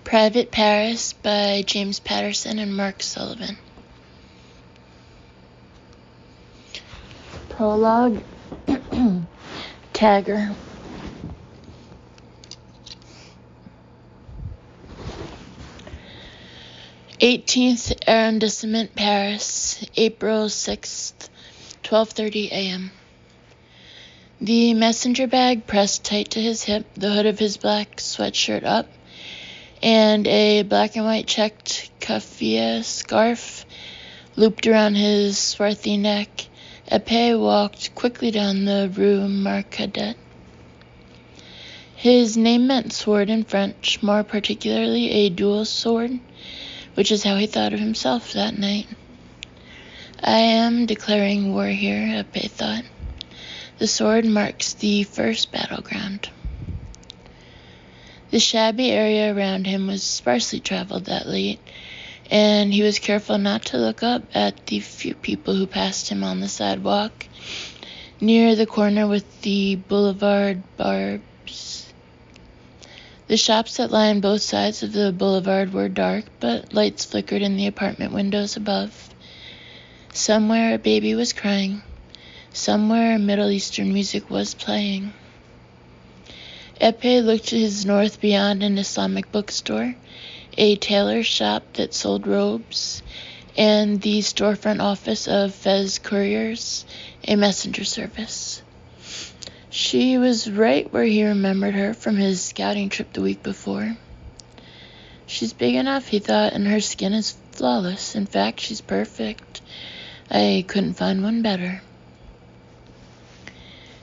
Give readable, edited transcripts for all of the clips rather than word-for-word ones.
Private Paris by James Patterson and Mark Sullivan. Prologue. Tagger. Eighteenth Arrondissement, Paris, April 6th, 12:30 a.m. The messenger bag pressed tight to his hip, the hood of his black sweatshirt up, and a black and white checked keffiyeh scarf looped around his swarthy neck. Épée walked quickly down the Rue Marcadet. His name meant sword in French, more particularly a dual sword, which is how he thought of himself that night. I am declaring war here, Épée thought. The sword marks the first battleground. The shabby area around him was sparsely traveled that late, and he was careful not to look up at the few people who passed him on the sidewalk near the corner with the boulevard barbs. The shops that lined both sides of the boulevard were dark, but lights flickered in the apartment windows above. Somewhere a baby was crying. Somewhere Middle Eastern music was playing. Épée looked to his north beyond an Islamic bookstore, a tailor shop that sold robes, and the storefront office of Fez Couriers, a messenger service. She was right where he remembered her from his scouting trip the week before. She's big enough, he thought, and her skin is flawless. In fact, she's perfect. I couldn't find one better.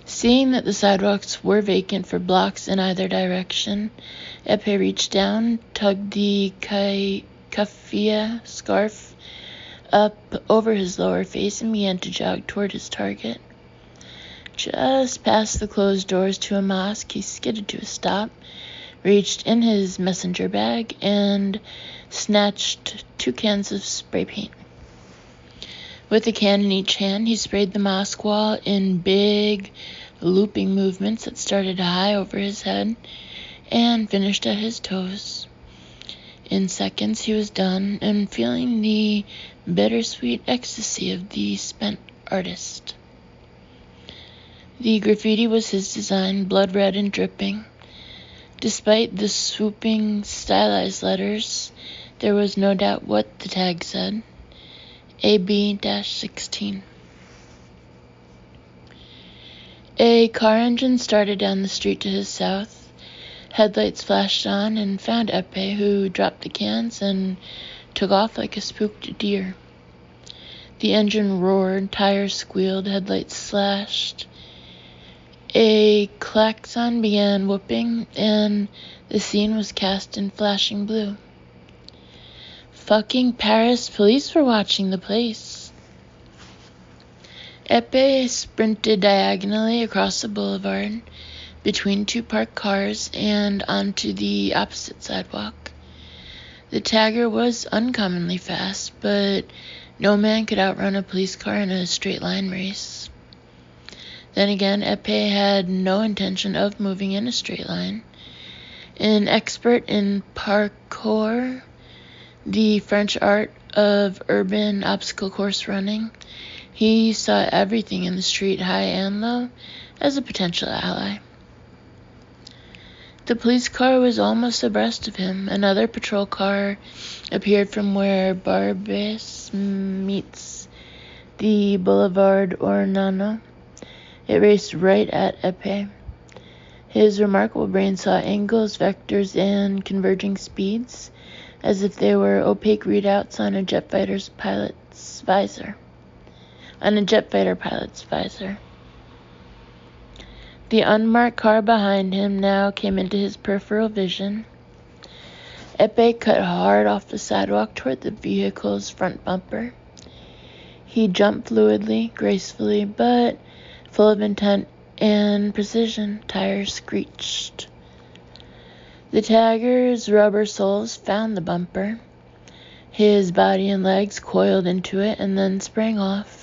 Seeing that the sidewalks were vacant for blocks in either direction, Épée reached down, tugged the keffiyeh scarf up over his lower face, and began to jog toward his target. Just past the closed doors to a mosque, he skidded to a stop, reached in his messenger bag, and snatched 2 cans of spray paint. With a can in each hand, he sprayed the mosque wall in big, looping movements that started high over his head and finished at his toes. In seconds, he was done and feeling the bittersweet ecstasy of the spent artist. The graffiti was his design, blood red and dripping. Despite the swooping, stylized letters, there was no doubt what the tag said. AB-16. A car engine started down the street to his south. Headlights flashed on and found Épée, who dropped the cans and took off like a spooked deer. The engine roared, tires squealed, headlights slashed. A klaxon began whooping, and the scene was cast in flashing blue. Fucking Paris police were watching the place. Épée sprinted diagonally across the boulevard, between 2 parked cars, and onto the opposite sidewalk. The tagger was uncommonly fast, but no man could outrun a police car in a straight-line race. Then again, Épée had no intention of moving in a straight line. An expert in parkour, the French art of urban obstacle course running, he saw everything in the street, high and low, as a potential ally. The police car was almost abreast of him. Another patrol car appeared from where Barbès meets the Boulevard Ornano. It raced right at Épée. His remarkable brain saw angles, vectors, and converging speeds, as if they were opaque readouts on a jet fighter pilot's visor. The unmarked car behind him now came into his peripheral vision. Épée cut hard off the sidewalk toward the vehicle's front bumper. He jumped fluidly, gracefully, but full of intent and precision. Tires screeched. The tagger's rubber soles found the bumper. His body and legs coiled into it and then sprang off.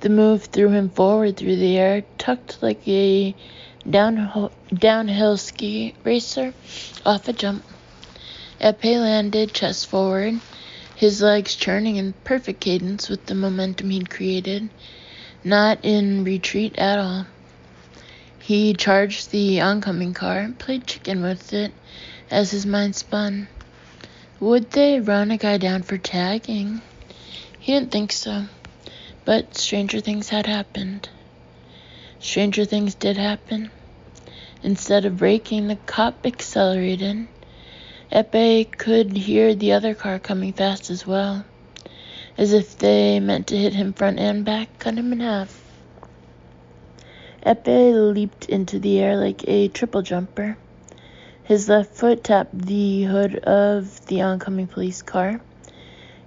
The move threw him forward through the air, tucked like a downhill ski racer off a jump. Epé landed chest forward, his legs churning in perfect cadence with the momentum he'd created, not in retreat at all. He charged the oncoming car, played chicken with it as his mind spun. Would they run a guy down for tagging? He didn't think so, but stranger things had happened. Stranger things did happen. Instead of braking, the cop accelerated. Epé could hear the other car coming fast as well, as if they meant to hit him front and back, cut him in half. Epé leaped into the air like a triple jumper. His left foot tapped the hood of the oncoming police car.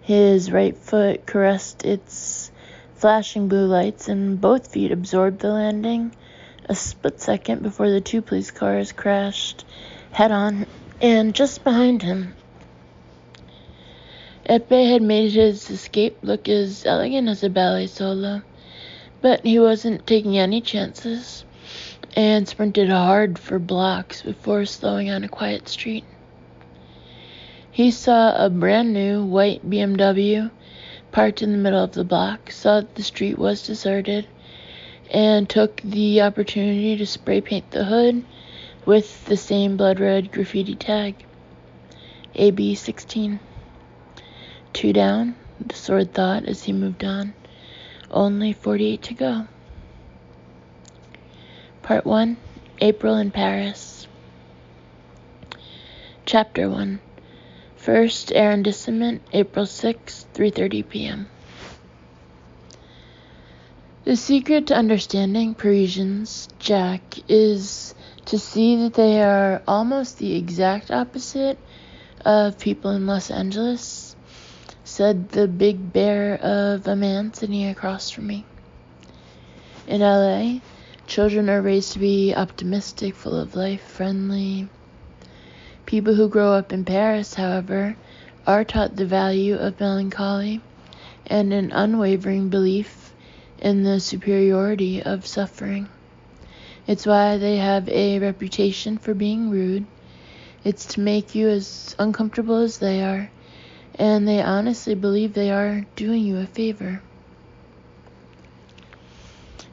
His right foot caressed its flashing blue lights, and both feet absorbed the landing a split second before the two police cars crashed head-on and just behind him. Epé had made his escape look as elegant as a ballet solo, but he wasn't taking any chances and sprinted hard for blocks before slowing on a quiet street. He saw a brand new white BMW parked in the middle of the block, saw that the street was deserted, and took the opportunity to spray paint the hood with the same blood-red graffiti tag, AB 16. 2 down, the sword thought as he moved on. Only 48 to go. Part 1, April in Paris. Chapter 1, First Arrondissement, April 6, 3:30 p.m. The secret to understanding Parisians, Jack, is to see that they are almost the exact opposite of people in Los Angeles, said the big bear of a man sitting across from me. In LA, children are raised to be optimistic, full of life, friendly. People who grow up in Paris, however, are taught the value of melancholy and an unwavering belief in the superiority of suffering. It's why they have a reputation for being rude. It's to make you as uncomfortable as they are, and they honestly believe they are doing you a favor.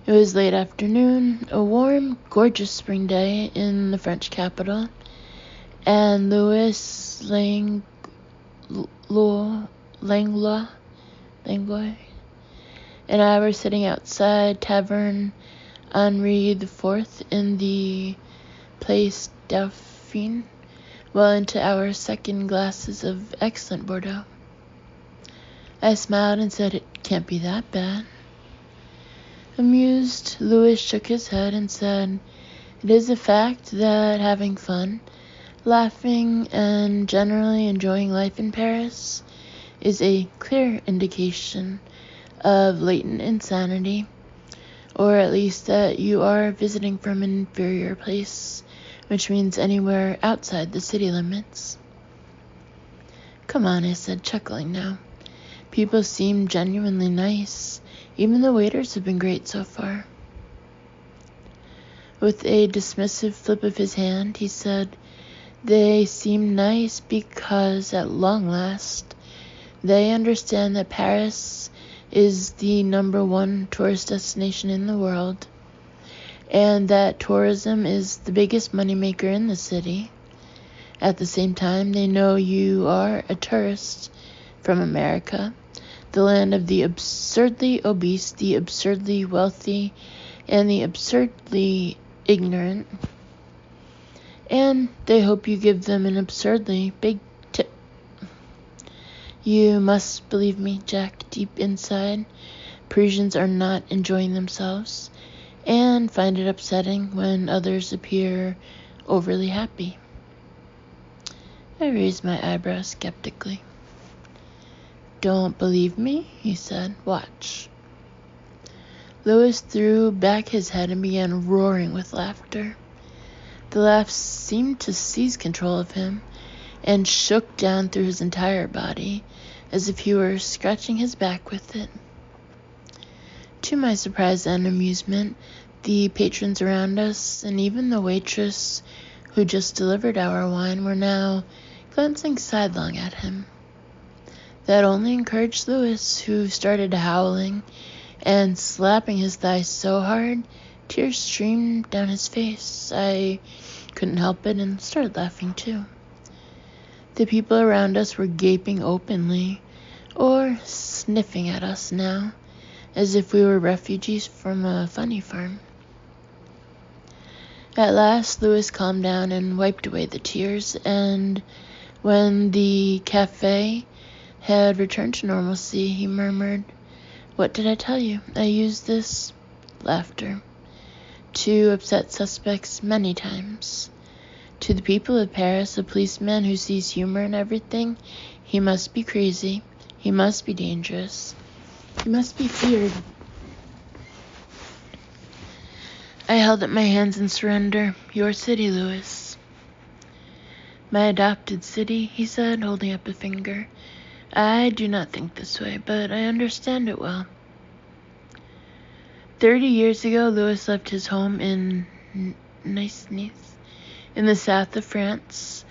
It was late afternoon, a warm, gorgeous spring day in the French capital, and Louis Langlois and I were sitting outside Taverne Henri IV in the Place Dauphine, well into our second glasses of excellent Bordeaux. I smiled and said, "It can't be that bad." Amused, Louis shook his head and said, "It is a fact that having fun, laughing, and generally enjoying life in Paris is a clear indication of latent insanity, or at least that you are visiting from an inferior place, which means anywhere outside the city limits." "Come on," I said, chuckling now. "People seem genuinely nice. Even the waiters have been great so far." With a dismissive flip of his hand, he said, "They seem nice because, at long last, they understand that Paris is the #1 tourist destination in the world, and that tourism is the biggest moneymaker in the city. At the same time, they know you are a tourist from America, the land of the absurdly obese, the absurdly wealthy, and the absurdly ignorant, and they hope you give them an absurdly big tip. You must believe me, Jack, deep inside, Parisians are not enjoying themselves, and find it upsetting when others appear overly happy." I raised my eyebrows skeptically. "Don't believe me?" he said. "Watch." Louis threw back his head and began roaring with laughter. The laugh seemed to seize control of him and shook down through his entire body, as if he were scratching his back with it. To my surprise and amusement, the patrons around us, and even the waitress who just delivered our wine, were now glancing sidelong at him. That only encouraged Louis, who started howling and slapping his thighs so hard, tears streamed down his face. I couldn't help it and started laughing too. The people around us were gaping openly, or sniffing at us now, as if we were refugees from a funny farm. At last, Louis calmed down and wiped away the tears, and when the cafe had returned to normalcy, he murmured, "What did I tell you? I used this," laughter, to upset suspects many times. To the people of Paris, a policeman who sees humor in everything, he must be crazy, he must be dangerous, he must be feared. I held up my hands in surrender. "Your city, Louis." "My adopted city," he said, holding up a finger. "I do not think this way, but I understand it well." 30 years ago, Louis left his home in Nice, in the south of France,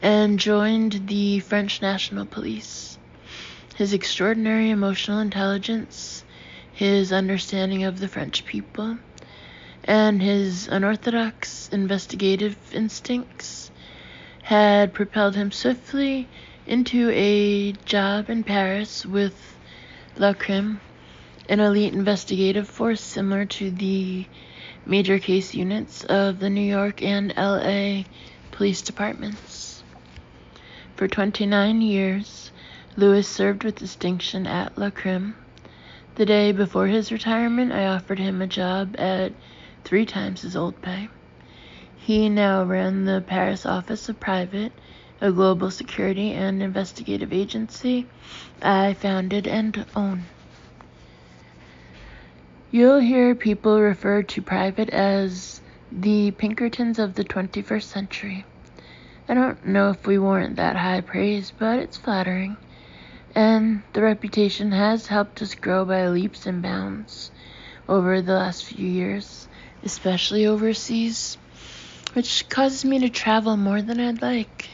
and joined the French National Police. His extraordinary emotional intelligence, his understanding of the French people, and his unorthodox investigative instincts had propelled him swiftly into a job in Paris with La Crime, an elite investigative force similar to the major case units of the New York and LA police departments. For 29 years, Louis served with distinction at La Crime. The day before his retirement, I offered him a job at 3 times his old pay. He now ran the Paris office of Private, a global security and investigative agency I founded and own. You'll hear people refer to Private as the Pinkertons of the 21st century. I don't know if we warrant that high praise, but it's flattering, and the reputation has helped us grow by leaps and bounds over the last few years, especially overseas, which causes me to travel more than I'd like.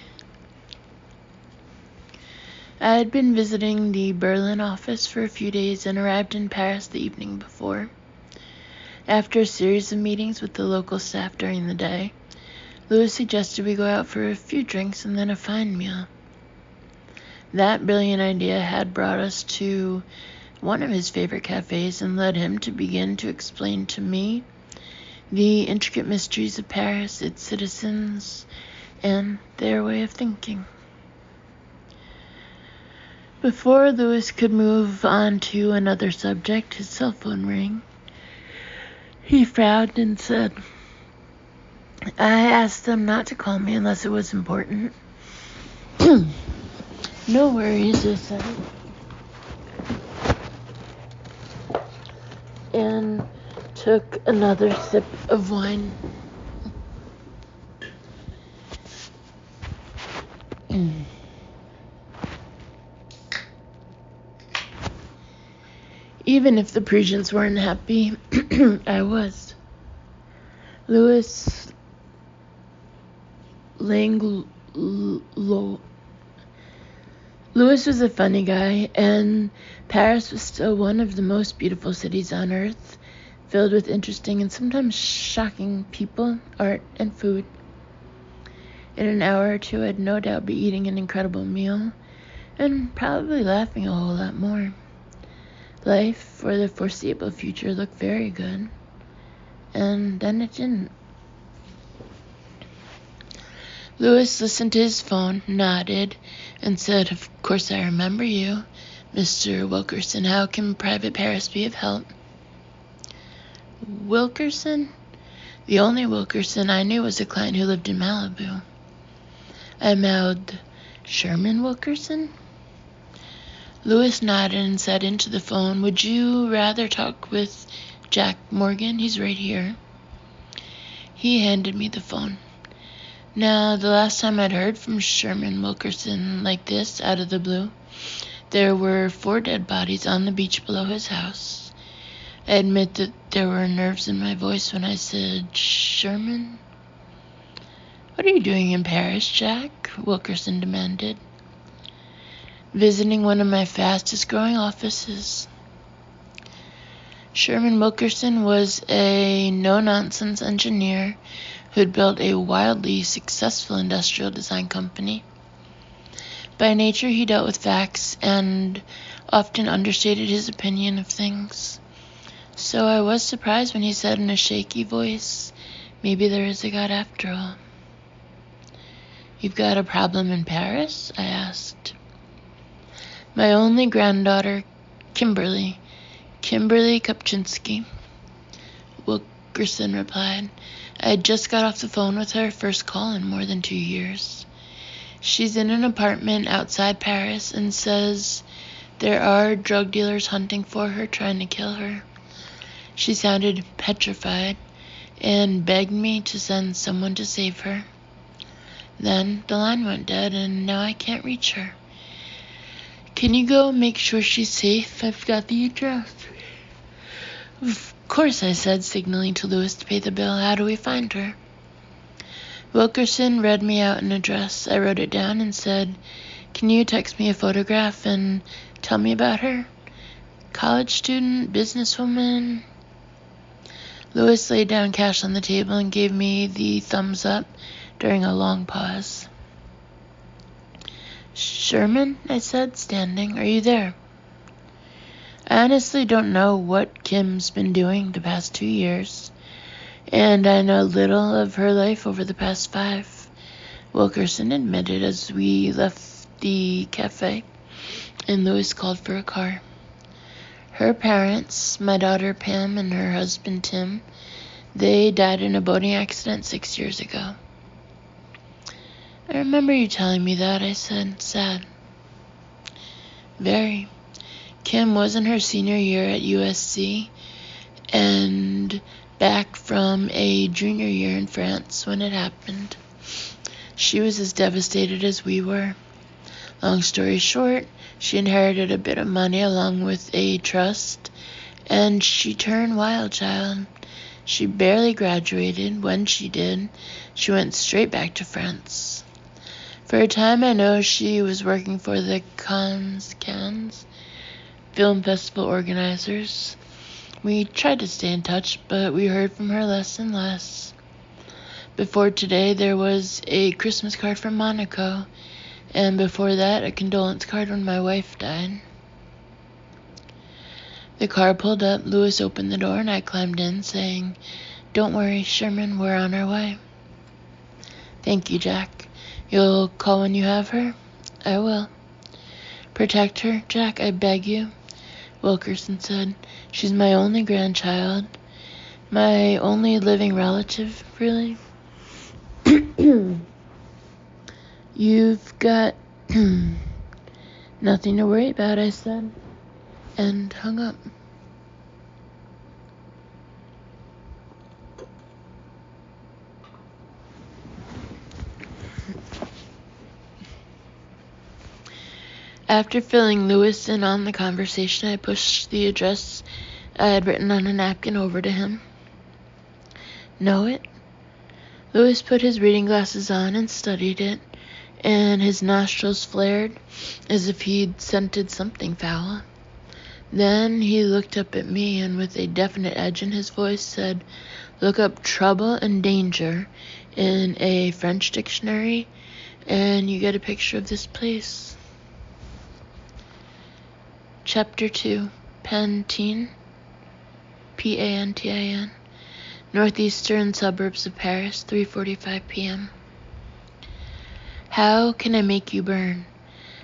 I had been visiting the Berlin office for a few days and arrived in Paris the evening before. After a series of meetings with the local staff during the day, Louis suggested we go out for a few drinks and then a fine meal. That brilliant idea had brought us to one of his favorite cafes and led him to begin to explain to me the intricate mysteries of Paris, its citizens, and their way of thinking. Before Louis could move on to another subject, his cell phone rang. He frowned and said, "I asked them not to call me unless it was important." "No worries," I said, and took another sip of wine. Even if the Parisians weren't happy, I was. Louis was a funny guy, and Paris was still one of the most beautiful cities on earth, filled with interesting and sometimes shocking people, art, and food. In an hour or two, I'd no doubt be eating an incredible meal, and probably laughing a whole lot more. Life for the foreseeable future looked very good, and then it didn't. Louis listened to his phone, nodded, and said, "Of course I remember you, Mr. Wilkerson. How can Private Paris be of help?" Wilkerson? The only Wilkerson I knew was a client who lived in Malibu. I mouthed, "Sherman Wilkerson?" Louis nodded and said into the phone, "Would you rather talk with Jack Morgan? He's right here." He handed me the phone. Now, the last time I'd heard from Sherman Wilkerson like this, out of the blue, there were 4 dead bodies on the beach below his house. I admit that there were nerves in my voice when I said, "Sherman?" What are you doing in Paris, Jack? Wilkerson demanded. Visiting one of my fastest-growing offices. Sherman Wilkerson was a no-nonsense engineer who had built a wildly successful industrial design company. By nature, he dealt with facts and often understated his opinion of things. So I was surprised when he said in a shaky voice, "Maybe there is a God after all." "You've got a problem in Paris?" I asked. "My only granddaughter, Kimberly Kopczynski," Wilkerson replied. "I had just got off the phone with her, first call in more than 2 years. She's in an apartment outside Paris and says there are drug dealers hunting for her, trying to kill her. She sounded petrified and begged me to send someone to save her. Then the line went dead and now I can't reach her. Can you go make sure she's safe? I've got the address." "Of course," I said, signaling to Lewis to pay the bill. "How do we find her?" Wilkerson read me out an address. I wrote it down and said, "Can you text me a photograph and tell me about her? College student, businesswoman?" Lewis laid down cash on the table and gave me the thumbs up during a long pause. "Sherman," I said, standing, "are you there? I honestly don't know what Kim's been doing the past 2 years, and I know little of her life over the past 5, Wilkerson admitted as we left the cafe, and Lewis called for a car. Her parents, my daughter Pam and her husband Tim, they died in a boating accident 6 years ago. "I remember you telling me that," I said, sad. "Very. Kim was in her senior year at USC and back from a junior year in France when it happened. She was as devastated as we were. Long story short, she inherited a bit of money along with a trust, and she turned wild child. She barely graduated. When she did, she went straight back to France. For a time, I know she was working for the Cannes Film Festival organizers. We tried to stay in touch, but we heard from her less and less. Before today, there was a Christmas card from Monaco, and before that, a condolence card when my wife died." The car pulled up. Lewis opened the door, and I climbed in, saying, "Don't worry, Sherman, we're on our way." "Thank you, Jack. You'll call when you have her?" "I will." "Protect her, Jack, I beg you," Wilkerson said. "She's my only grandchild. My only living relative, really." "You've got nothing to worry about," I said, and hung up. After filling Lewis in on the conversation, I pushed the address I had written on a napkin over to him. "Know it?" Lewis put his reading glasses on and studied it, and his nostrils flared as if he'd scented something foul. Then he looked up at me and with a definite edge in his voice said, "Look up trouble and danger in a French dictionary and you get a picture of this place." Chapter 2, Pantin, Pantin, northeastern suburbs of Paris, 3:45 p.m. How can I make you burn?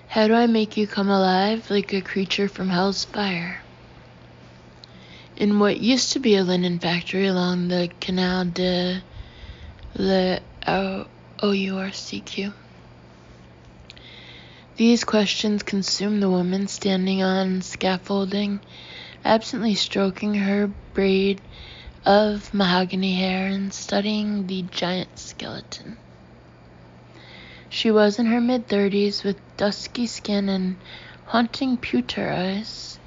How do I make you come alive like a creature from hell's fire? In what used to be a linen factory along the Canal de l'Ourcq. These questions consumed the woman standing on scaffolding, absently stroking her braid of mahogany hair and studying the giant skeleton. She was in her mid-30s with dusky skin and haunting pewter eyes,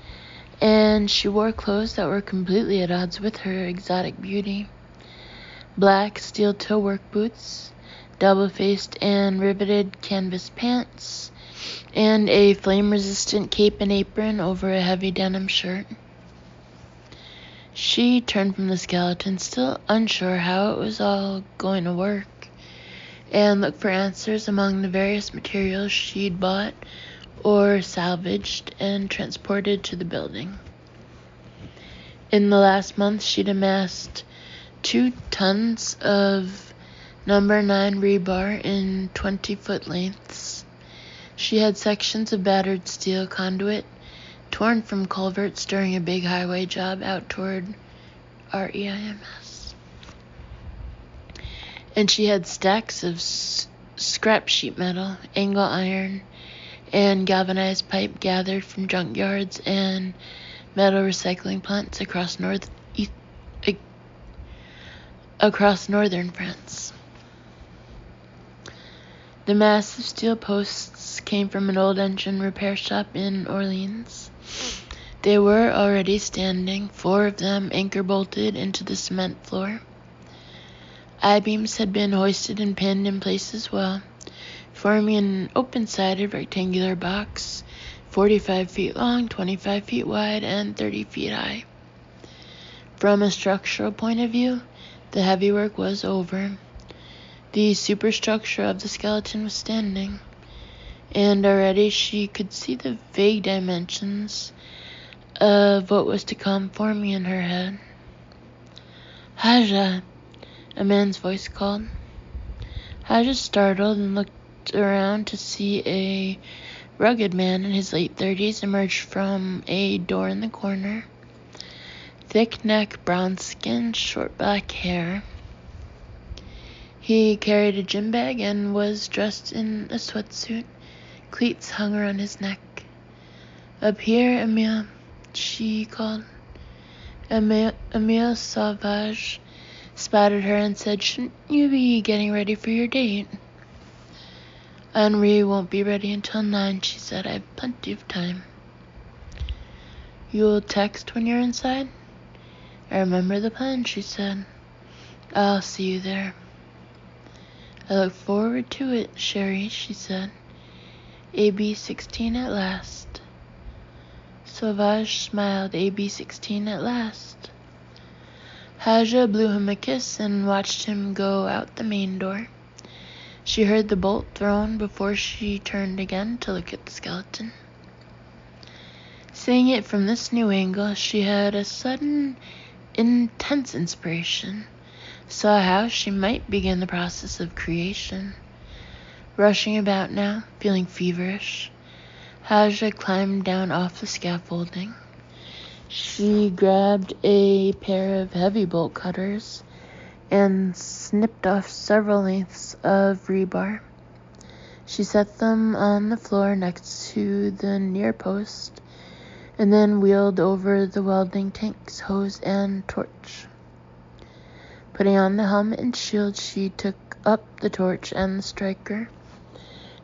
and she wore clothes that were completely at odds with her exotic beauty. Black steel-toe work boots, double-faced and riveted canvas pants, and a flame-resistant cape and apron over a heavy denim shirt. She turned from the skeleton, still unsure how it was all going to work, and looked for answers among the various materials she'd bought or salvaged and transported to the building. In the last month, she'd amassed 2 tons of number 9 rebar in 20-foot lengths. She had sections of battered steel conduit torn from culverts during a big highway job out toward REIMS. And she had stacks of scrap sheet metal, angle iron, and galvanized pipe gathered from junkyards and metal recycling plants across northern France. The massive steel posts came from an old engine repair shop in Orleans. They were already standing, 4 of them anchor-bolted into the cement floor. I-beams had been hoisted and pinned in place as well, forming an open-sided rectangular box, 45 feet long, 25 feet wide, and 30 feet high. From a structural point of view, the heavy work was over. The superstructure of the skeleton was standing, and already she could see the vague dimensions of what was to come forming in her head. Haja, a man's voice called. Haja startled and looked around to see a rugged man in his late 30s emerge from a door in the corner. Thick neck, brown skin, short black hair. He carried a gym bag and was dressed in a sweatsuit. Cleats hung around his neck. "Up here, Emile," she called. Emile Sauvage spotted her and said, "Shouldn't you be getting ready for your date?" "Henri won't be ready until 9, she said. "I've plenty of time." "You'll text when you're inside?" "I remember the plan," she said. "I'll see you there." "I look forward to it, Sherry," she said. "AB-16 at last." Sauvage smiled. "AB-16 at last." Haja blew him a kiss and watched him go out the main door. She heard the bolt thrown before she turned again to look at the skeleton. Seeing it from this new angle, she had a sudden, intense inspiration, saw how she might begin the process of creation. Rushing about now, feeling feverish, Haja climbed down off the scaffolding. She grabbed a pair of heavy bolt cutters and snipped off several lengths of rebar. She set them on the floor next to the near post, and then wheeled over the welding tanks, hose, and torch. Putting on the helmet and shield, she took up the torch and the striker,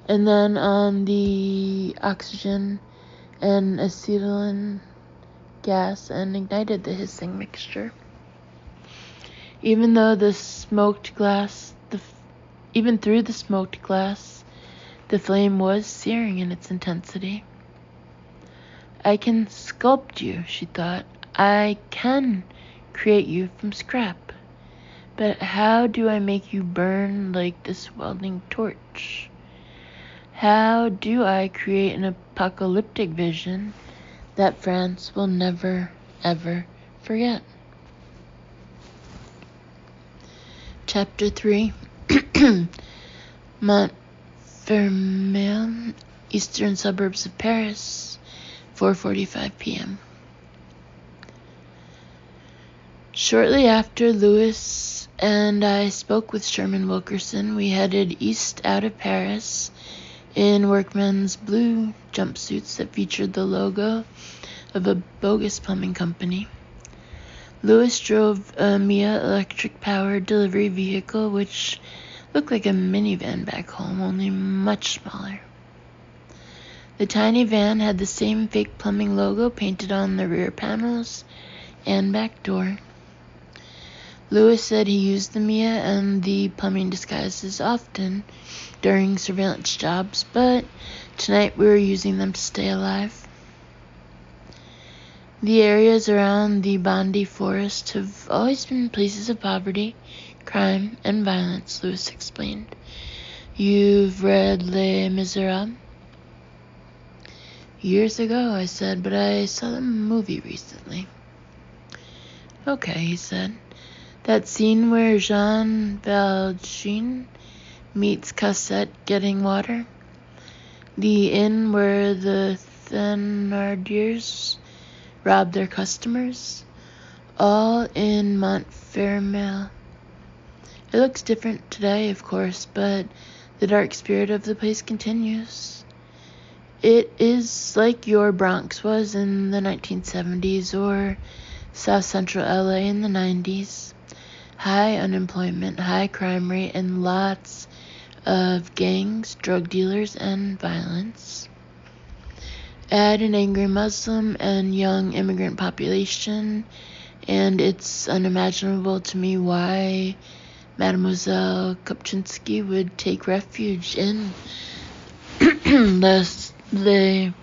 and then on the oxygen and acetylene gas, and ignited the hissing mixture. Even through the smoked glass, the flame was searing in its intensity. "I can sculpt you," she thought. "I can create you from scrap. But how do I make you burn like this welding torch? How do I create an apocalyptic vision that France will never, ever forget?" Chapter 3. Montfermeil, eastern suburbs of Paris, 4:45 p.m. Shortly after Louis and I spoke with Sherman Wilkerson, we headed east out of Paris in workmen's blue jumpsuits that featured the logo of a bogus plumbing company. Louis drove a Mia electric-powered delivery vehicle, which looked like a minivan back home, only much smaller. The tiny van had the same fake plumbing logo painted on the rear panels and back door. Lewis said he used the Mia and the plumbing disguises often during surveillance jobs, but tonight we were using them to stay alive. The areas around the Bondi Forest have always been places of poverty, crime, and violence, Lewis explained. You've read Les Miserables? Years ago, I said, but I saw the movie recently. Okay, he said. That scene where Jean Valjean meets Cosette getting water? The inn where the Thénardiers rob their customers? All in Montfermeil. It looks different today, of course, but the dark spirit of the place continues. It is like your Bronx was in the 1970s or South Central LA in the 90s. High unemployment, high crime rate, and lots of gangs, drug dealers, and violence. Add an angry Muslim and young immigrant population, and it's unimaginable to me why Mademoiselle Kopczynski would take refuge in Le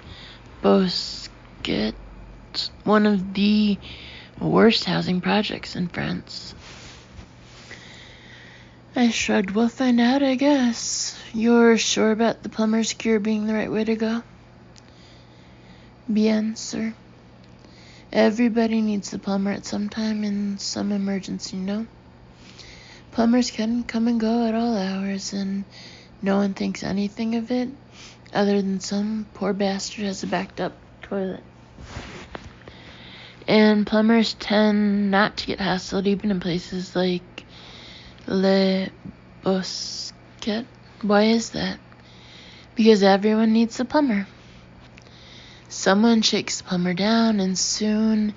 Bosquet, one of the worst housing projects in France. I shrugged. We'll find out, I guess. You're sure about the plumber's cure being the right way to go? Bien, sir. Everybody needs the plumber at some time in some emergency, no? Plumbers can come and go at all hours, and no one thinks anything of it, other than some poor bastard has a backed-up toilet. And plumbers tend not to get hassled, even in places like Le Bosquet. Why is that? Because everyone needs a plumber. Someone shakes the plumber down, and soon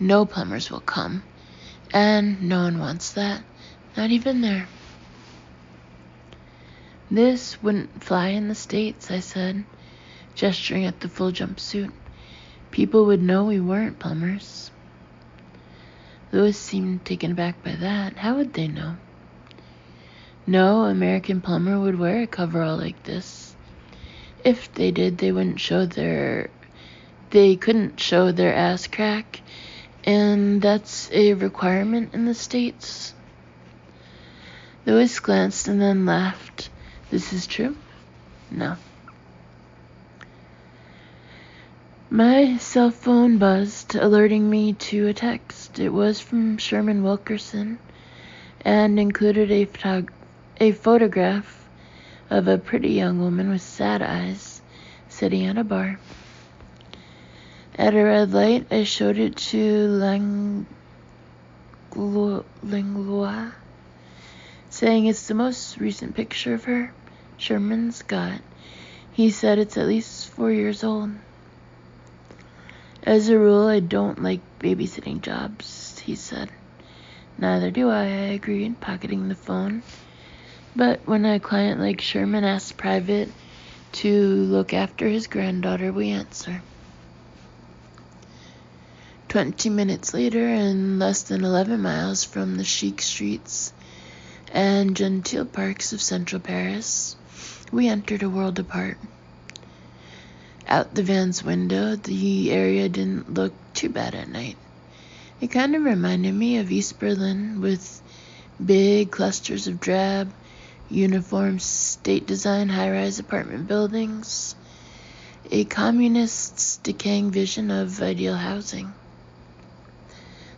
no plumbers will come. And no one wants that. Not even there. This wouldn't fly in the States, I said, gesturing at the full jumpsuit. People would know we weren't plumbers. Lewis seemed taken aback by that. How would they know? No American plumber would wear a coverall like this. If they did, they couldn't show their ass crack, and that's a requirement in the States. Lewis glanced and then laughed. This is true? No. My cell phone buzzed, alerting me to a text. It was from Sherman Wilkerson and included a photograph of a pretty young woman with sad eyes sitting at a bar. At a red light, I showed it to Langlois, saying it's the most recent picture of her Sherman's got. He said it's at least 4 years old. As a rule, I don't like babysitting jobs, he said. Neither do I agreed, pocketing the phone. But when a client like Sherman asks Private to look after his granddaughter, we answer. 20 minutes later, and less than 11 miles from the chic streets and genteel parks of central Paris, we entered a world apart. Out the van's window, the area didn't look too bad at night. It kind of reminded me of East Berlin, with big clusters of drab, uniform, state-design high-rise apartment buildings. A communist's decaying vision of ideal housing.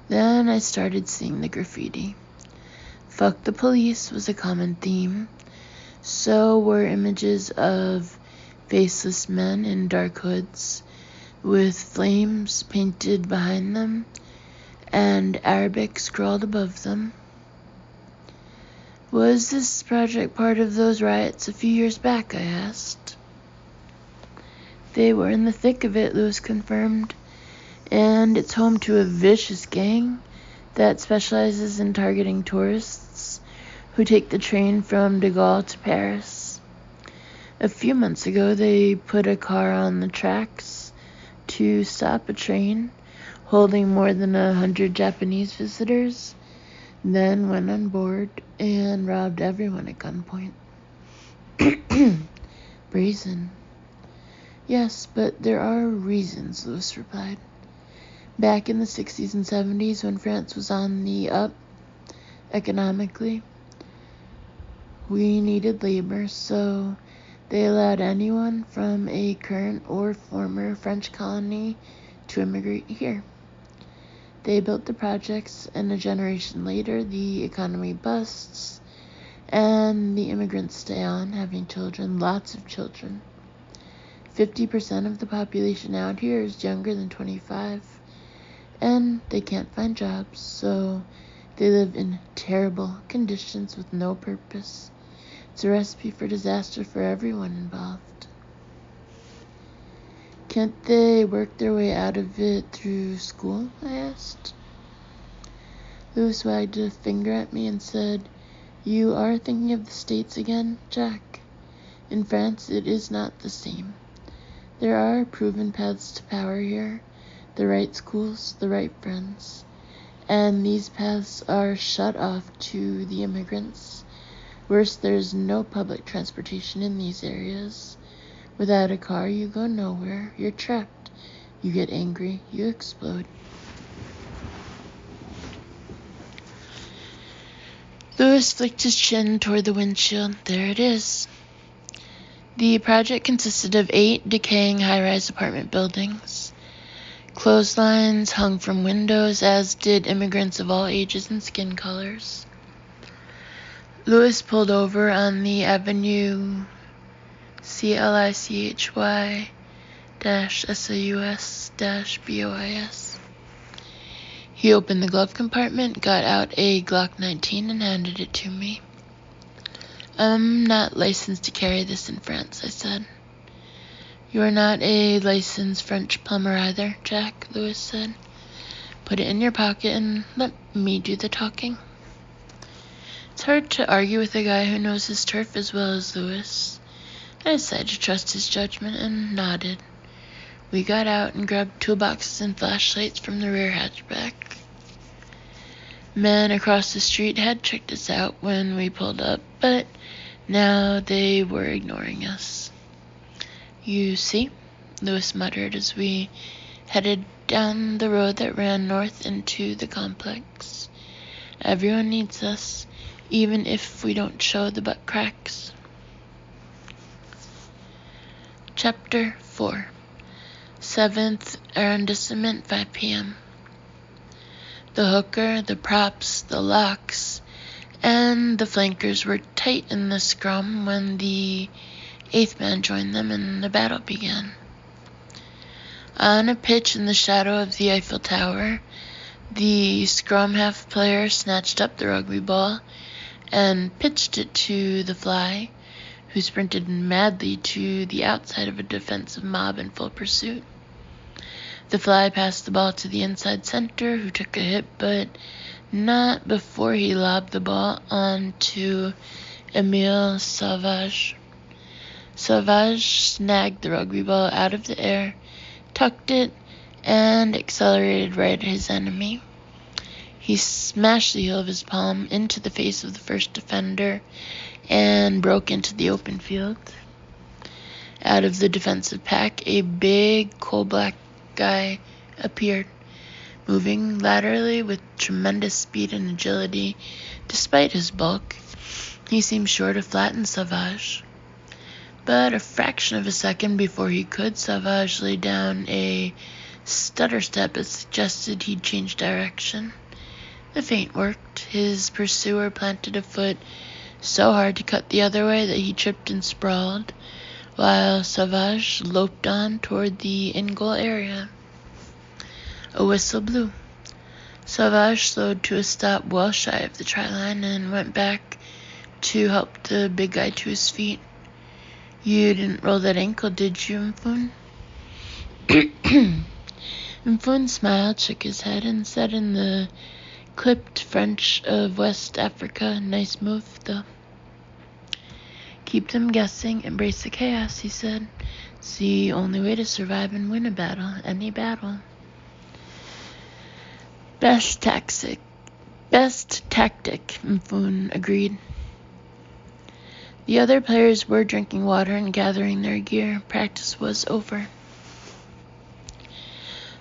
Then I started seeing the graffiti. Fuck the police was a common theme. So were images of faceless men in dark hoods, with flames painted behind them, and Arabic scrawled above them. Was this project part of those riots a few years back, I asked. They were in the thick of it, Lewis confirmed, and it's home to a vicious gang that specializes in targeting tourists who take the train from de Gaulle to Paris. A few months ago, they put a car on the tracks to stop a train holding more than 100 Japanese visitors. then went on board and robbed everyone at gunpoint. Brazen. Yes, but there are reasons, Louis replied. Back in the 60s and 70s, when France was on the up economically, we needed labor, so they allowed anyone from a current or former French colony to immigrate here. They built the projects, and a generation later, the economy busts, and the immigrants stay on, having children, lots of children. 50% of the population out here is younger than 25, and they can't find jobs, so they live in terrible conditions with no purpose. It's a recipe for disaster for everyone involved. Can't they work their way out of it through school? I asked. Louis wagged a finger at me and said, "You are thinking of the States again, Jack. In France, it is not the same. There are proven paths to power here, the right schools, the right friends, and these paths are shut off to the immigrants. Worse, there's no public transportation in these areas. Without a car, you go nowhere. You're trapped. You get angry. You explode." Louis flicked his chin toward the windshield. There it is. The project consisted of 8 decaying high-rise apartment buildings. Clotheslines hung from windows, as did immigrants of all ages and skin colors. Louis pulled over on the avenue CLICHY-SAUS-BOIS. He opened the glove compartment, got out a Glock 19, and handed it to me. "I'm not licensed to carry this in France," I said. "You are not a licensed French plumber either, Jack," Louis said. "Put it in your pocket and let me do the talking." It's hard to argue with a guy who knows his turf as well as Louis. I decided to trust his judgment and nodded. We got out and grabbed toolboxes and flashlights from the rear hatchback. Men across the street had checked us out when we pulled up, but now they were ignoring us. "You see," Louis muttered as we headed down the road that ran north into the complex. "Everyone needs us, even if we don't show the butt cracks." Chapter 4. 7th Arrondissement, 5 p.m. The hooker, the props, the locks, and the flankers were tight in the scrum when the 8th man joined them and the battle began. On a pitch in the shadow of the Eiffel Tower, the scrum half player snatched up the rugby ball and pitched it to the fly, who sprinted madly to the outside of a defensive mob in full pursuit. The fly passed the ball to the inside center, who took a hit, but not before he lobbed the ball onto Emile Sauvage. Sauvage snagged the rugby ball out of the air, tucked it, and accelerated right at his enemy. He smashed the heel of his palm into the face of the first defender and broke into the open field. Out of the defensive pack, a big coal-black guy appeared, moving laterally with tremendous speed and agility. Despite his bulk, he seemed sure to flatten Sauvage. But a fraction of a second before he could, Sauvage laid down a stutter step that suggested he'd change direction. The feint worked. His pursuer planted a foot so hard to cut the other way that he tripped and sprawled, while Sauvage loped on toward the in-goal area. A whistle blew. Sauvage slowed to a stop well shy of the try line and went back to help the big guy to his feet. "You didn't roll that ankle, did you, Mfoun?" Mfoun smiled, shook his head, and said in the clipped French of West Africa, "Nice move, though." "Keep them guessing, embrace the chaos," he said. "It's the only way to survive and win a battle, any battle." Best tactic, Best tactic, Mfun agreed. The other players were drinking water and gathering their gear. Practice was over.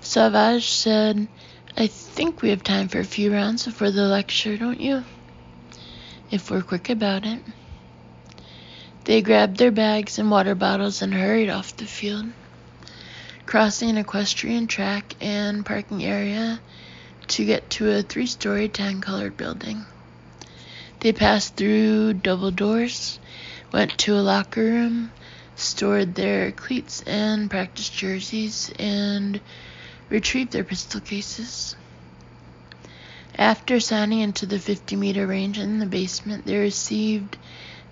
Savage said, I think we have time for a few rounds before the lecture, don't you? If we're quick about it. They grabbed their bags and water bottles and hurried off the field, crossing an equestrian track and parking area to get to a 3-story tan-colored building. They passed through double doors, went to a locker room, stored their cleats and practice jerseys, and retrieved their pistol cases. After signing into the 50-meter range in the basement, they received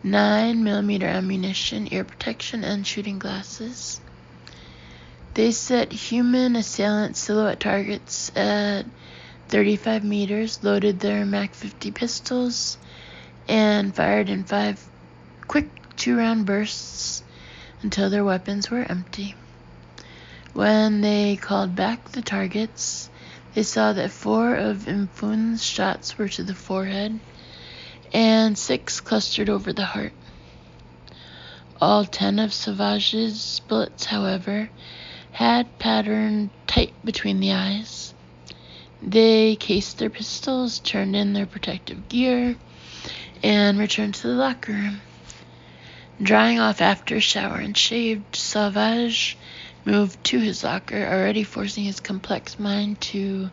9mm ammunition, ear protection, and shooting glasses. They set human assailant silhouette targets at 35 meters, loaded their Mac 50 pistols, and fired in 5 quick 2-round bursts until their weapons were empty. When they called back the targets, they saw that 4 of Mfun's shots were to the forehead, and 6 clustered over the heart. All 10 of Savage's bullets, however, had patterned tight between the eyes. They cased their pistols, turned in their protective gear, and returned to the locker room. Drying off after a shower and shaved, Savage moved to his locker, already forcing his complex mind to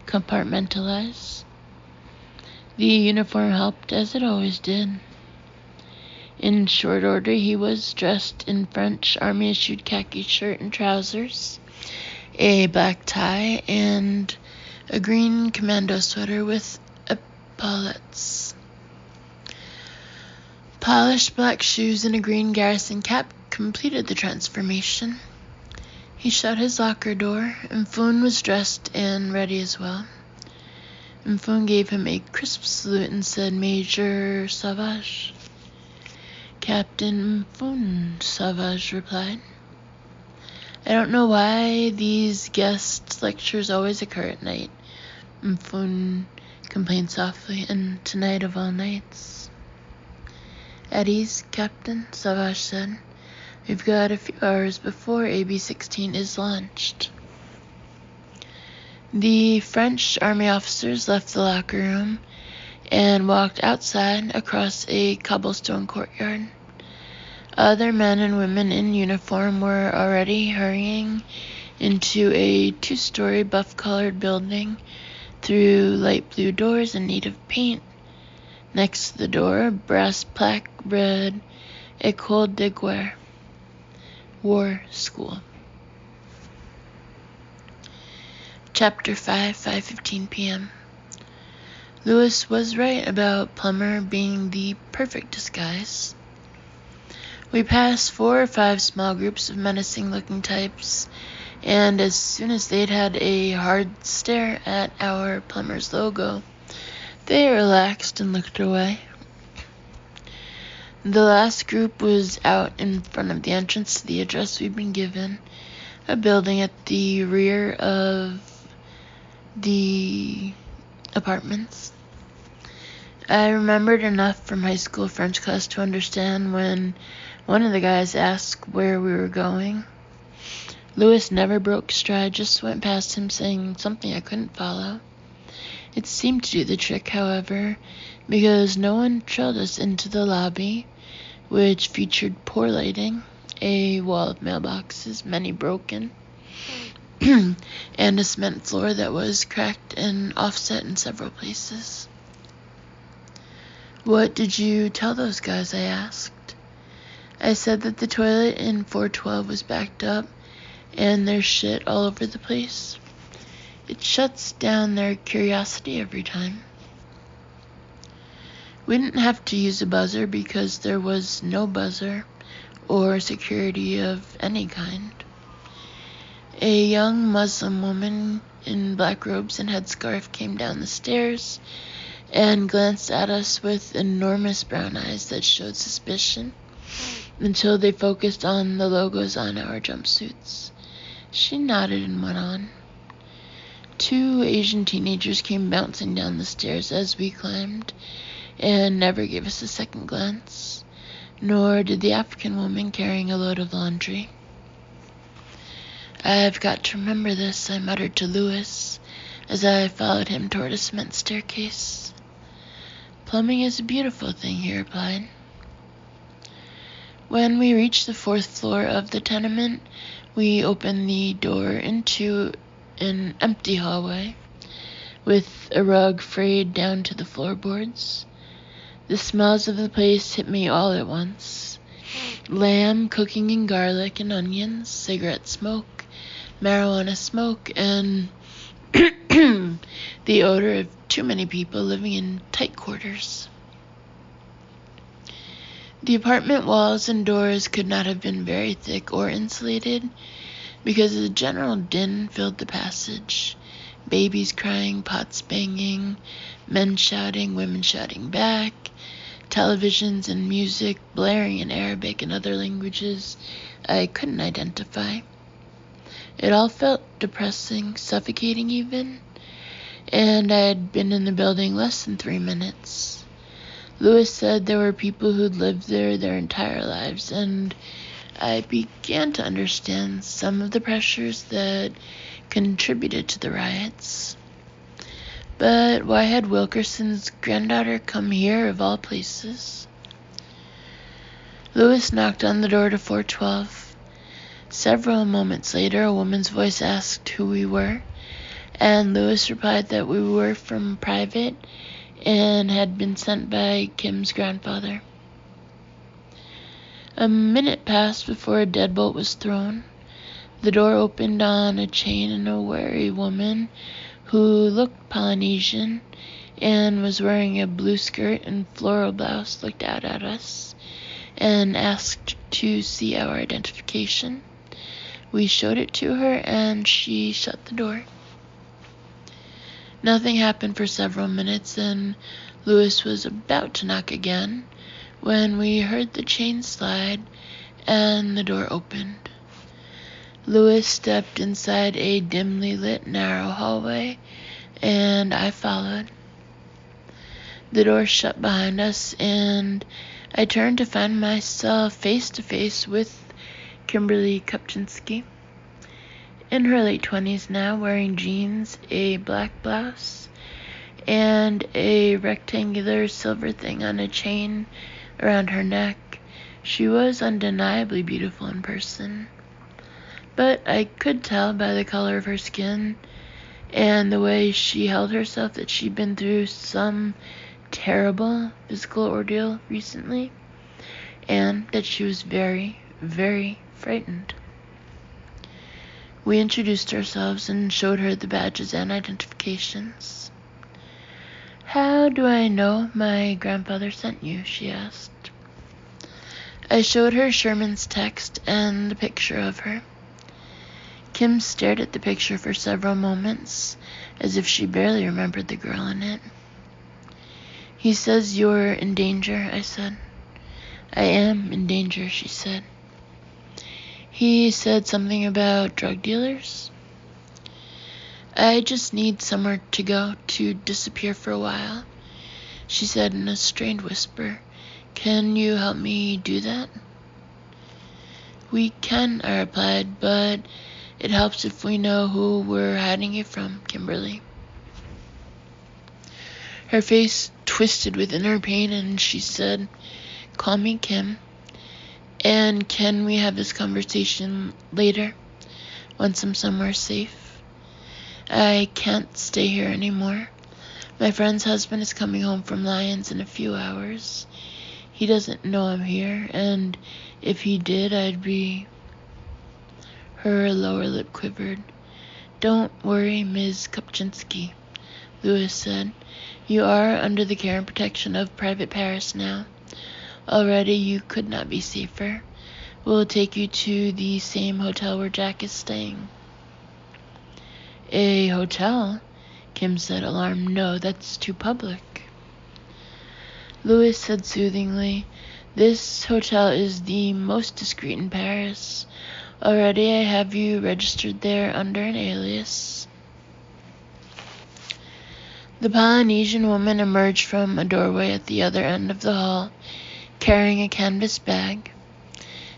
compartmentalize. The uniform helped, as it always did. In short order, he was dressed in French Army-issued khaki shirt and trousers, a black tie, and a green commando sweater with epaulettes. Polished black shoes and a green garrison cap completed the transformation. He shut his locker door, and Mfun was dressed and ready as well. Mfun gave him a crisp salute and said, Major Savage. Captain Mfun, Savage replied. I don't know why these guest lectures always occur at night, Mfun complained softly, and tonight of all nights. At ease, Captain, Savage said. We've got a few hours before AB-16 is launched. The French army officers left the locker room and walked outside across a cobblestone courtyard. Other men and women in uniform were already hurrying into a 2-story buff-colored building through light blue doors in need of paint. Next to the door, a brass plaque read École de Guerre, War School. Chapter 5, 5:15 p.m. Lewis was right about Plummer being the perfect disguise. We passed 4 or 5 small groups of menacing-looking types, and as soon as they'd had a hard stare at our Plummer's logo, they relaxed and looked away. The last group was out in front of the entrance to the address we'd been given, a building at the rear of the apartments. I remembered enough from high school French class to understand when one of the guys asked where we were going. Lewis never broke stride, just went past him saying something I couldn't follow. It seemed to do the trick, however, because no one trailed us into the lobby, which featured poor lighting, a wall of mailboxes, many broken, and a cement floor that was cracked and offset in several places. What did you tell those guys? I asked. I said that the toilet in 412 was backed up and there's shit all over the place. It shuts down their curiosity every time. We didn't have to use a buzzer because there was no buzzer or security of any kind. A young Muslim woman in black robes and headscarf came down the stairs and glanced at us with enormous brown eyes that showed suspicion until they focused on the logos on our jumpsuits. She nodded and went on. 2 Asian teenagers came bouncing down the stairs as we climbed, and never gave us a second glance, nor did the African woman carrying a load of laundry. "I've got to remember this," I muttered to Lewis as I followed him toward a cement staircase. "Plumbing is a beautiful thing," he replied. When we reached the 4th floor of the tenement, we opened the door into an empty hallway with a rug frayed down to the floorboards. The smells of the place hit me all at once. Lamb cooking in garlic and onions, cigarette smoke, marijuana smoke, and the odor of too many people living in tight quarters. The apartment walls and doors could not have been very thick or insulated, because the general din filled the passage. Babies crying, pots banging, men shouting, women shouting back, televisions and music blaring in Arabic and other languages I couldn't identify. It all felt depressing, suffocating even, and I had been in the building less than 3 minutes. Lewis said there were people who'd lived there their entire lives, and I began to understand some of the pressures that contributed to the riots. But why had Wilkerson's granddaughter come here of all places? Lewis knocked on the door to 412. Several moments later, a woman's voice asked who we were, and Lewis replied that we were from private and had been sent by Kim's grandfather. A minute passed before a deadbolt was thrown. The door opened on a chain, and a wary woman who looked Polynesian and was wearing a blue skirt and floral blouse looked out at us and asked to see our identification. We showed it to her, and she shut the door. Nothing happened for several minutes, and Lewis was about to knock again when we heard the chain slide and the door opened. Lewis stepped inside a dimly lit, narrow hallway, and I followed. The door shut behind us, and I turned to find myself face to face with Kimberly Kupczynski, in her late 20s now, wearing jeans, a black blouse, and a rectangular silver thing on a chain around her neck. She was undeniably beautiful in person, but I could tell by the color of her skin and the way she held herself that she'd been through some terrible physical ordeal recently, and that she was very, very frightened. We introduced ourselves and showed her the badges and identifications. "How do I know my grandfather sent you?" she asked. I showed her Sherman's text and the picture of her. Kim stared at the picture for several moments, as if she barely remembered the girl in it. "He says you're in danger," I said. "I am in danger," she said. "He said something about drug dealers?" "I just need somewhere to go, to disappear for a while," she said in a strained whisper. "Can you help me do that?" "We can," I replied, "but it helps if we know who we're hiding you from, Kimberly." Her face twisted within her pain, and she said, "Call me Kim. And can we have this conversation later, once I'm somewhere safe? I can't stay here anymore. My friend's husband is coming home from Lyons in a few hours. He doesn't know I'm here, and if he did, I'd be..." Her lower lip quivered. "Don't worry, Ms. Kupczynski," Lewis said. "You are under the care and protection of Private Paris now. Already you could not be safer. We'll take you to the same hotel where Jack is staying." "A hotel?" Kim said, alarmed. "No, that's too public." Lewis said soothingly, "This hotel is the most discreet in Paris. Already I have you registered there under an alias." The Polynesian woman emerged from a doorway at the other end of the hall, carrying a canvas bag.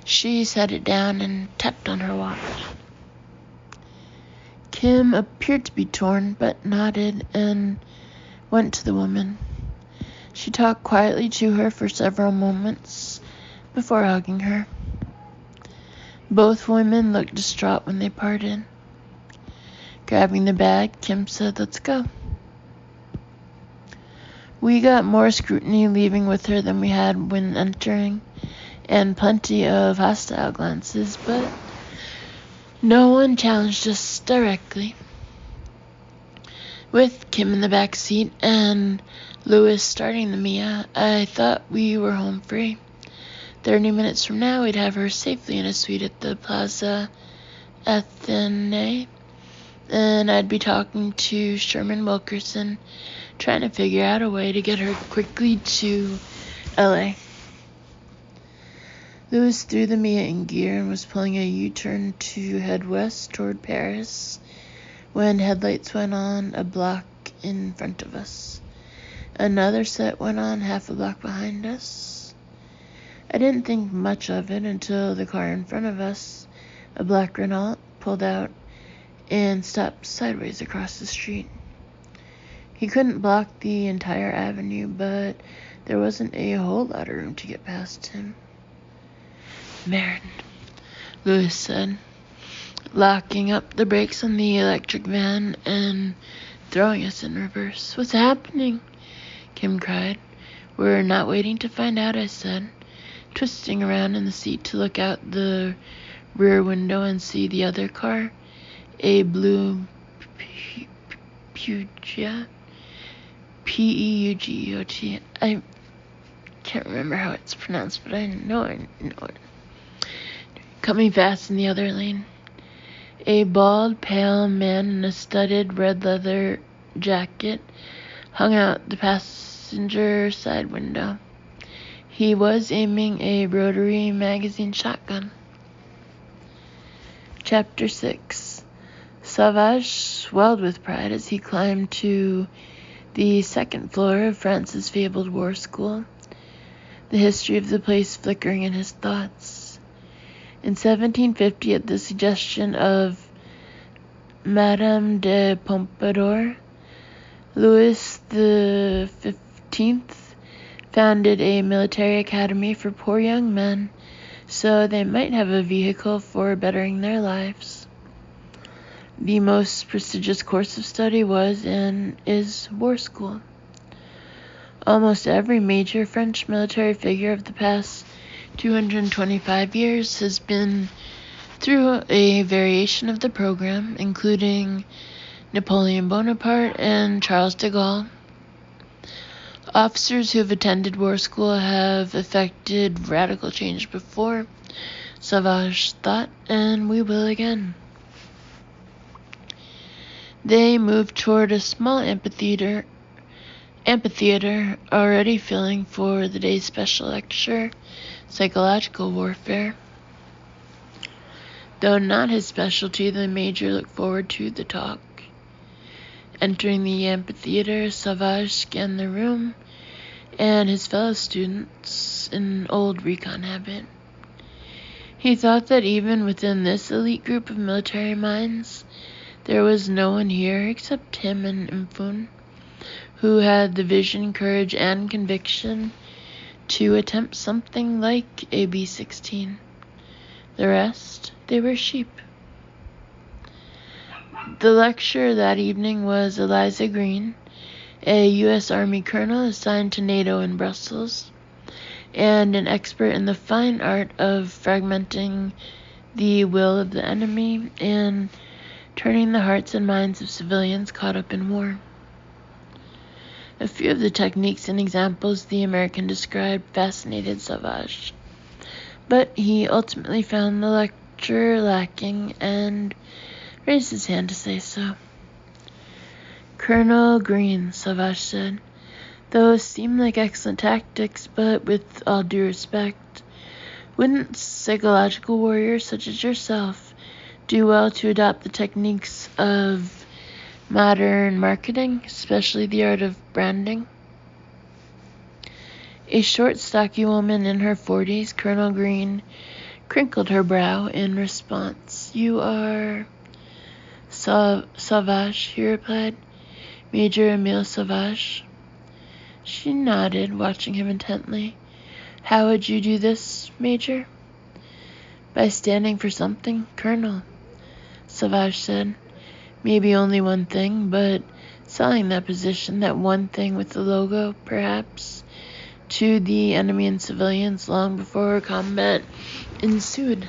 She set it down and tapped on her watch. Kim appeared to be torn, but nodded and went to the woman. She talked quietly to her for several moments before hugging her. Both women looked distraught when they parted. Grabbing the bag, Kim said, "Let's go." We got more scrutiny leaving with her than we had when entering, and plenty of hostile glances, but no one challenged us directly. With Kim in the back seat and Louis starting the Mia, I thought we were home free. 30 minutes from now, we'd have her safely in a suite at the Plaza Athenae, and I'd be talking to Sherman Wilkerson, trying to figure out a way to get her quickly to LA. Louis threw the Mia in gear and was pulling a U-turn to head west toward Paris when headlights went on a block in front of us. Another set went on half a block behind us. I didn't think much of it until the car in front of us, a black Renault, pulled out and stopped sideways across the street. He couldn't block the entire avenue, but there wasn't a whole lot of room to get past him. "Merde," Louis said, locking up the brakes on the electric van and throwing us in reverse. "What's happening?" Kim cried. "We're not waiting to find out," I said, twisting around in the seat to look out the rear window and see the other car, a blue Peugeot. P-E-U-G-E-O-T. I can't remember how it's pronounced, but I know it. Coming fast in the other lane. A bald, pale man in a studded red leather jacket hung out the passenger side window. He was aiming a rotary magazine shotgun. Chapter 6. Sauvage swelled with pride as he climbed to the second floor of France's fabled war school, the history of the place flickering in his thoughts. In 1750, at the suggestion of Madame de Pompadour, Louis XV founded a military academy for poor young men so they might have a vehicle for bettering their lives. The most prestigious course of study was and is war school. Almost every major French military figure of the past 225 years has been through a variation of the program, including Napoleon Bonaparte and Charles de Gaulle. Officers who have attended war school have effected radical change before, Sauvage thought, and we will again. They moved toward a small amphitheater already filling for the day's special lecture, Psychological Warfare. Though not his specialty, the major looked forward to the talk. Entering the amphitheater, Sauvage scanned the room and his fellow students in old recon habit. He thought that even within this elite group of military minds, there was no one here except him and Imfun, who had the vision, courage, and conviction to attempt something like a B-16. The rest, they were sheep. The lecturer that evening was Eliza Green, a U.S. Army colonel assigned to NATO in Brussels, and an expert in the fine art of fragmenting the will of the enemy and turning the hearts and minds of civilians caught up in war. A few of the techniques and examples the American described fascinated Sauvage, but he ultimately found the lecture lacking and raised his hand to say so. "Colonel Green," Sauvage said, "those seem like excellent tactics, but with all due respect, wouldn't psychological warriors such as yourself do well to adopt the techniques of modern marketing, especially the art of branding. A short, stocky woman in her 40s, Colonel Green, crinkled her brow in response. "You are Sauvage," he replied. "Major Emile Sauvage." She nodded, watching him intently. "How would you do this, Major?" "By standing for something, Colonel," Sauvage said. "Maybe only one thing, but selling that position, that one thing with the logo, perhaps, to the enemy and civilians long before combat ensued."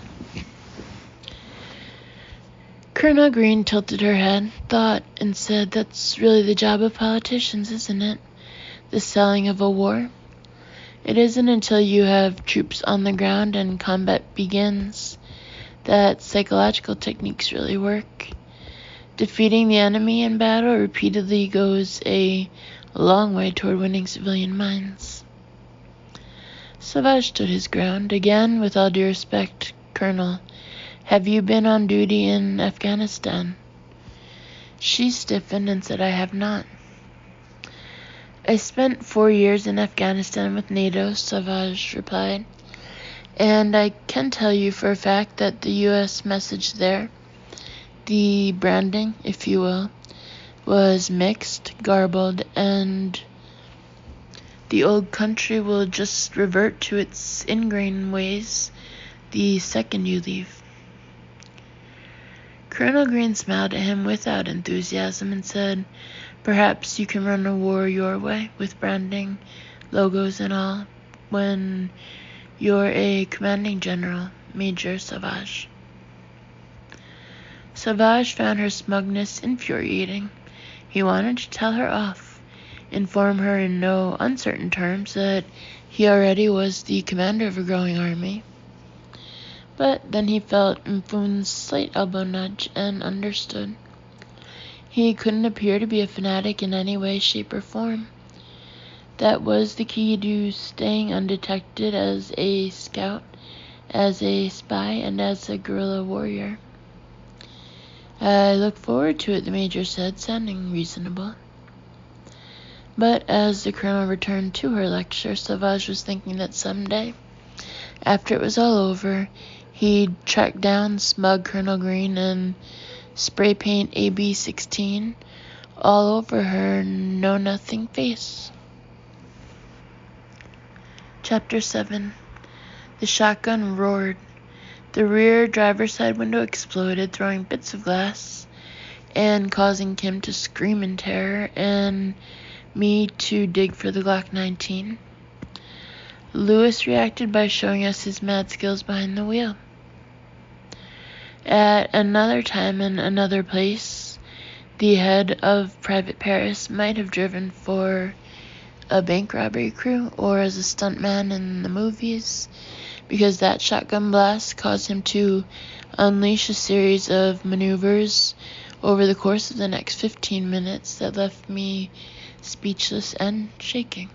Colonel Green tilted her head, thought, and said, "That's really the job of politicians, isn't it? The selling of a war. It isn't until you have troops on the ground and combat begins that psychological techniques really work. Defeating the enemy in battle repeatedly goes a long way toward winning civilian minds." Sauvage stood his ground. "Again, with all due respect, Colonel, have you been on duty in Afghanistan?" She stiffened and said, "I have not." "I spent 4 years in Afghanistan with NATO," Sauvage replied, "and I can tell you for a fact that the U.S. message there, the branding, if you will, was mixed, garbled, and the old country will just revert to its ingrained ways the second you leave." Colonel Green smiled at him without enthusiasm and said, "Perhaps you can run a war your way, with branding, logos and all, when you're a commanding general, Major Sauvage." Sauvage found her smugness infuriating. He wanted to tell her off, inform her in no uncertain terms that he already was the commander of a growing army. But then he felt Mfum's slight elbow nudge and understood. He couldn't appear to be a fanatic in any way, shape, or form. That was the key to staying undetected as a scout, as a spy, and as a guerrilla warrior. "I look forward to it," the major said, sounding reasonable. But as the colonel returned to her lecture, Sauvage was thinking that someday, after it was all over, he'd track down smug Colonel Green and spray paint AB-16 all over her know-nothing face. Chapter 7. The shotgun roared. The rear driver's side window exploded, throwing bits of glass and causing Kim to scream in terror and me to dig for the Glock 19. Lewis reacted by showing us his mad skills behind the wheel. At another time and another place, the head of Private Paris might have driven for a bank robbery crew or as a stuntman in the movies, because that shotgun blast caused him to unleash a series of maneuvers over the course of the next 15 minutes that left me speechless and shaking.